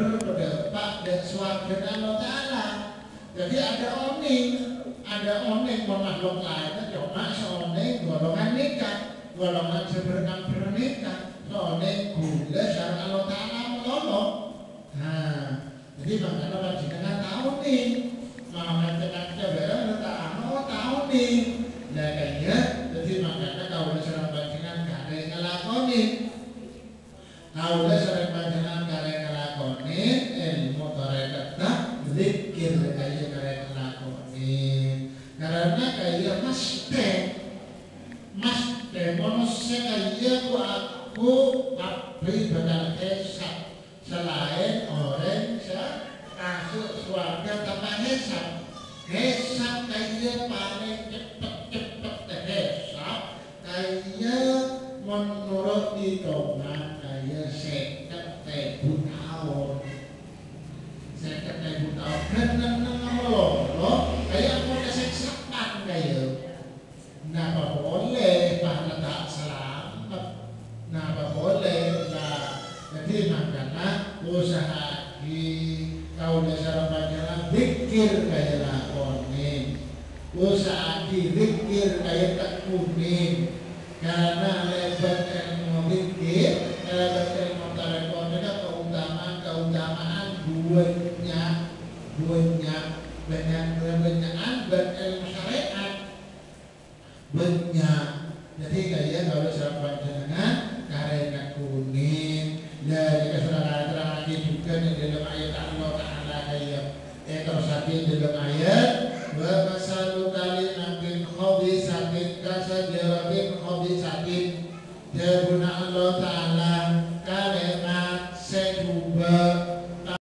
berdepak dan swarga Allah Ta'ala. Jadi ada oning makhluk lain cuma seoning golongan nikah, golongan seberkam bernikah, seoning gula syar'a Allah Ta'ala menolong. Nah, jadi makanya panjenengan tahu nih, mau ngatakan coba tahu nih. Nah kayaknya jadi makanya kalau misalnya panjenengan gak ngelakoni, kalau misalnya panjenengan gak ngelakoni ilmu tarekat zikir kayak gak ngelakoni, karena kayak mas manusia kayak aku abri bakal esap selain orang masuk surga tanpa hisab. Hisab kayak paling cepet hisab kayak menurut hitungan kayak 50.000 tahun. 50.000 tahun kan lo kayak mau kasih sepan kayak. Napa boleh pada tak selamat, napa boleh lah. Jadi makanya usaha di kau dasar panjangan zikir kayak lakoni, usaha di zikir kayak tak kuning, karena lebat ilmu zikir, lebat ilmu tarekon itu keutamaan banyak dan ilmu syariat banyak. Jadi kayak kalau dasar panjangan karekat kuning. Dan jika saudara terang lagi juga di dalam ayat Allah Ta'ala kayak terus lagi di dalam ayat